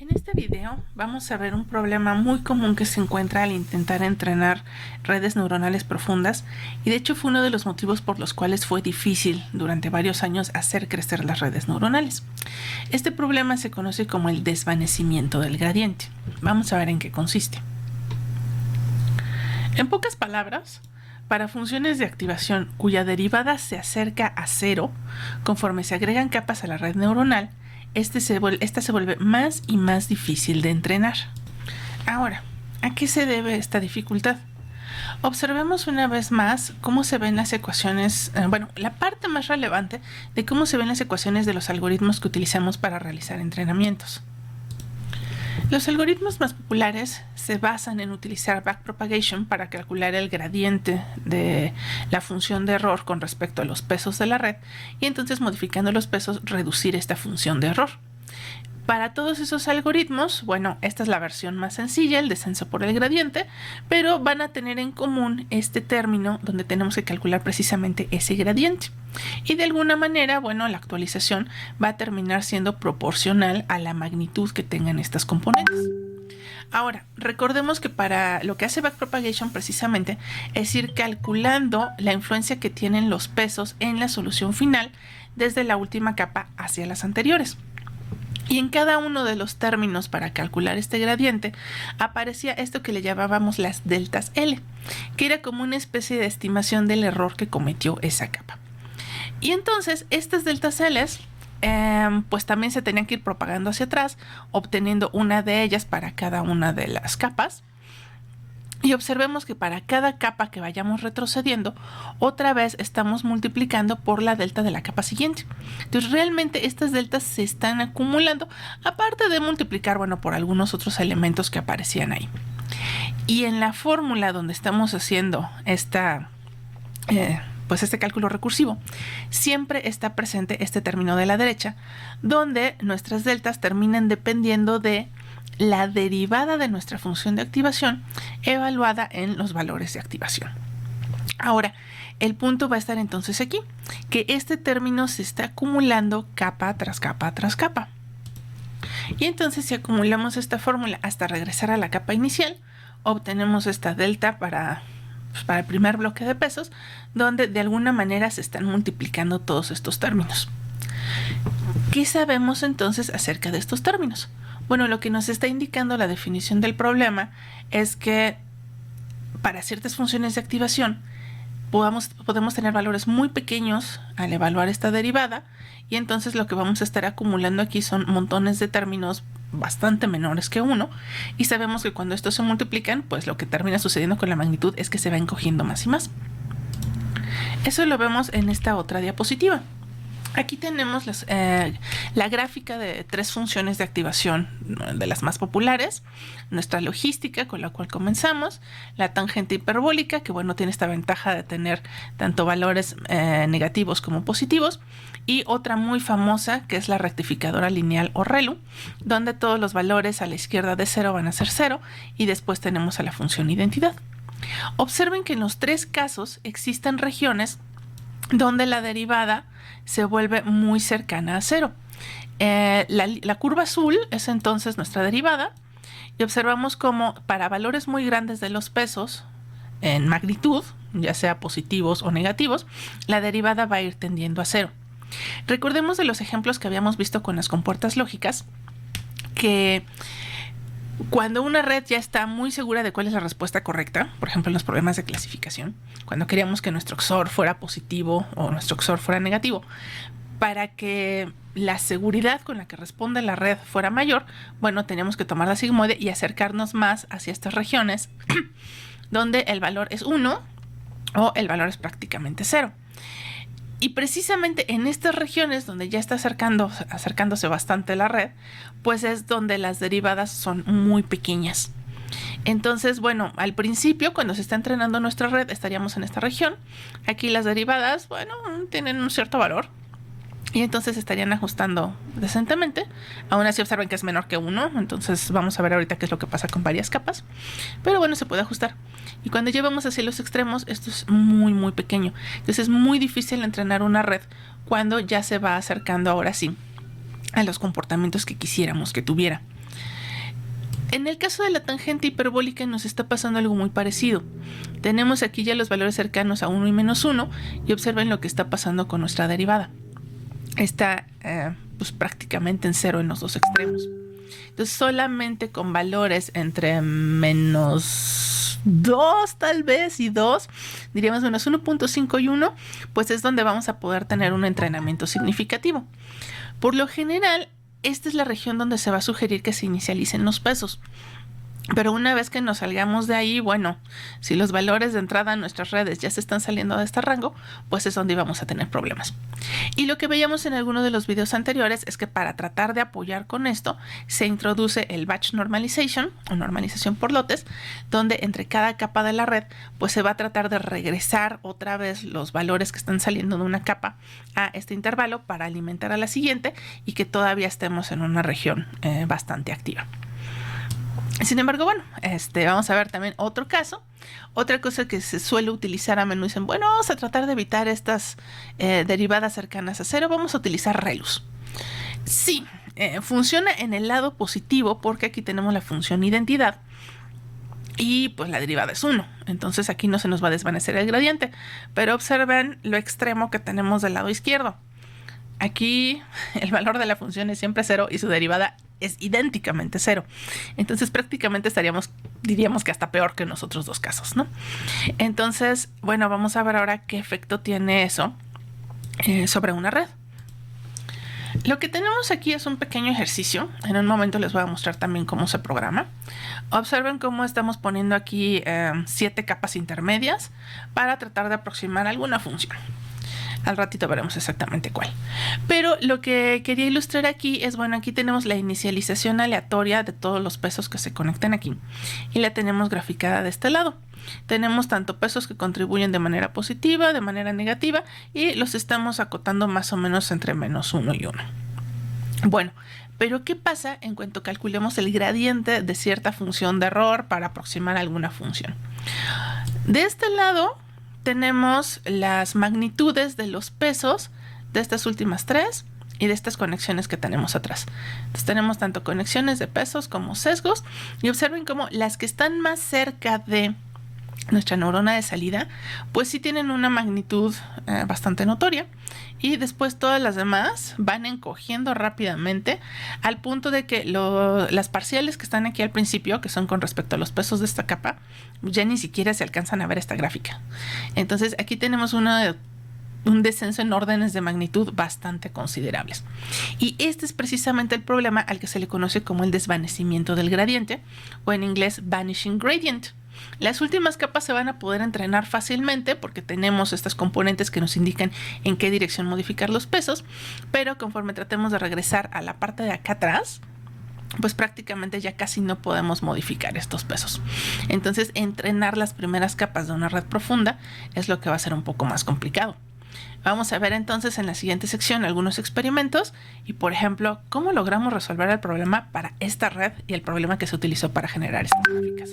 En este video vamos a ver un problema muy común que se encuentra al intentar entrenar redes neuronales profundas, y de hecho fue uno de los motivos por los cuales fue difícil durante varios años hacer crecer las redes neuronales. Este problema se conoce como el desvanecimiento del gradiente. Vamos a ver en qué consiste. En pocas palabras, para funciones de activación cuya derivada se acerca a cero, conforme se agregan capas a la red neuronal, esta se vuelve más y más difícil de entrenar. Ahora, ¿a qué se debe esta dificultad? Observemos una vez más cómo se ven las ecuaciones, la parte más relevante de cómo se ven las ecuaciones de los algoritmos que utilizamos para realizar entrenamientos. Los algoritmos más populares se basan en utilizar backpropagation para calcular el gradiente de la función de error con respecto a los pesos de la red y entonces, modificando los pesos, reducir esta función de error. Para todos esos algoritmos, esta es la versión más sencilla, el descenso por el gradiente, pero van a tener en común este término donde tenemos que calcular precisamente ese gradiente. Y de alguna manera, la actualización va a terminar siendo proporcional a la magnitud que tengan estas componentes. Ahora, recordemos que para lo que hace backpropagation precisamente es ir calculando la influencia que tienen los pesos en la solución final desde la última capa hacia las anteriores. Y en cada uno de los términos para calcular este gradiente aparecía esto que le llamábamos las deltas L, que era como una especie de estimación del error que cometió esa capa. Y entonces estas deltas L pues también se tenían que ir propagando hacia atrás, obteniendo una de ellas para cada una de las capas. Y observemos que para cada capa que vayamos retrocediendo, otra vez estamos multiplicando por la delta de la capa siguiente. Entonces realmente estas deltas se están acumulando, aparte de multiplicar, por algunos otros elementos que aparecían ahí. Y en la fórmula donde estamos haciendo este cálculo recursivo, siempre está presente este término de la derecha, donde nuestras deltas terminan dependiendo de la derivada de nuestra función de activación evaluada en los valores de activación. Ahora, el punto va a estar entonces aquí, que este término se está acumulando capa tras capa tras capa. Y entonces, si acumulamos esta fórmula hasta regresar a la capa inicial, obtenemos esta delta para el primer bloque de pesos, donde de alguna manera se están multiplicando todos estos términos. ¿Qué sabemos entonces acerca de estos términos? Lo que nos está indicando la definición del problema es que para ciertas funciones de activación podemos tener valores muy pequeños al evaluar esta derivada, y entonces lo que vamos a estar acumulando aquí son montones de términos bastante menores que 1, y sabemos que cuando estos se multiplican, pues lo que termina sucediendo con la magnitud es que se va encogiendo más y más. Eso lo vemos en esta otra diapositiva. Aquí tenemos la gráfica de 3 funciones de activación de las más populares: nuestra logística, con la cual comenzamos; la tangente hiperbólica, que tiene esta ventaja de tener tanto valores negativos como positivos; y otra muy famosa, que es la rectificadora lineal o ReLU, donde todos los valores a la izquierda de 0 van a ser 0, y después tenemos a la función identidad. Observen que en los 3 casos existen regiones donde la derivada se vuelve muy cercana a 0. La curva azul es entonces nuestra derivada, y observamos cómo para valores muy grandes de los pesos en magnitud, ya sea positivos o negativos, la derivada va a ir tendiendo a 0. Recordemos de los ejemplos que habíamos visto con las compuertas lógicas, que cuando una red ya está muy segura de cuál es la respuesta correcta, por ejemplo en los problemas de clasificación, cuando queríamos que nuestro XOR fuera positivo o nuestro XOR fuera negativo, para que la seguridad con la que responde la red fuera mayor, teníamos que tomar la sigmoide y acercarnos más hacia estas regiones donde el valor es 1 o el valor es prácticamente 0. Y precisamente en estas regiones donde ya está acercándose bastante la red, pues es donde las derivadas son muy pequeñas. Entonces, al principio, cuando se está entrenando nuestra red, estaríamos en esta región. Aquí las derivadas, tienen un cierto valor, y entonces estarían ajustando decentemente. Aún así observen que es menor que 1, entonces vamos a ver ahorita qué es lo que pasa con varias capas. Pero se puede ajustar. Y cuando llevamos hacia los extremos, esto es muy muy pequeño. Entonces es muy difícil entrenar una red cuando ya se va acercando ahora sí a los comportamientos que quisiéramos que tuviera. En el caso de la tangente hiperbólica nos está pasando algo muy parecido. Tenemos aquí ya los valores cercanos a 1 y menos 1 y observen lo que está pasando con nuestra derivada. Está pues prácticamente en 0 en los dos extremos. Entonces solamente con valores entre menos 2 tal vez y 2, diríamos menos 1.5 y 1, pues es donde vamos a poder tener un entrenamiento significativo. Por lo general, esta es la región donde se va a sugerir que se inicialicen los pesos. Pero una vez que nos salgamos de ahí, bueno, si los valores de entrada en nuestras redes ya se están saliendo de este rango, pues es donde vamos a tener problemas. Y lo que veíamos en alguno de los videos anteriores es que para tratar de apoyar con esto, se introduce el batch normalization o normalización por lotes, donde entre cada capa de la red, pues se va a tratar de regresar otra vez los valores que están saliendo de una capa a este intervalo para alimentar a la siguiente y que todavía estemos en una región bastante activa. Sin embargo, bueno, vamos a ver también otro caso. Otra cosa que se suele utilizar a menudo, dicen, bueno, vamos a tratar de evitar estas derivadas cercanas a 0, vamos a utilizar ReLUs. Sí, funciona en el lado positivo porque aquí tenemos la función identidad y pues la derivada es 1. Entonces aquí no se nos va a desvanecer el gradiente, pero observen lo extremo que tenemos del lado izquierdo. Aquí el valor de la función es siempre 0 y su derivada es idénticamente 0. Entonces prácticamente diríamos que hasta peor que en los otros dos casos, ¿no? Entonces, bueno, vamos a ver ahora qué efecto tiene eso sobre una red. Lo que tenemos aquí es un pequeño ejercicio. En un momento les voy a mostrar también cómo se programa. Observen cómo estamos poniendo aquí 7 capas intermedias para tratar de aproximar alguna función. Al ratito veremos exactamente cuál. Pero lo que quería ilustrar aquí es, bueno, aquí tenemos la inicialización aleatoria de todos los pesos que se conectan aquí. Y la tenemos graficada de este lado. Tenemos tanto pesos que contribuyen de manera positiva, de manera negativa, y los estamos acotando más o menos entre menos 1 y 1. Bueno, pero ¿qué pasa en cuanto calculemos el gradiente de cierta función de error para aproximar alguna función? De este lado tenemos las magnitudes de los pesos de estas últimas 3 y de estas conexiones que tenemos atrás. Entonces tenemos tanto conexiones de pesos como sesgos y observen cómo las que están más cerca de nuestra neurona de salida, pues sí tienen una magnitud bastante notoria y después todas las demás van encogiendo rápidamente al punto de que las parciales que están aquí al principio, que son con respecto a los pesos de esta capa, ya ni siquiera se alcanzan a ver esta gráfica. Entonces aquí tenemos un descenso en órdenes de magnitud bastante considerables. Y este es precisamente el problema al que se le conoce como el desvanecimiento del gradiente, o en inglés vanishing gradient. Las últimas capas se van a poder entrenar fácilmente porque tenemos estas componentes que nos indican en qué dirección modificar los pesos, pero conforme tratemos de regresar a la parte de acá atrás, pues prácticamente ya casi no podemos modificar estos pesos. Entonces, entrenar las primeras capas de una red profunda es lo que va a ser un poco más complicado. Vamos a ver entonces en la siguiente sección algunos experimentos y, por ejemplo, cómo logramos resolver el problema para esta red y el problema que se utilizó para generar estas gráficas.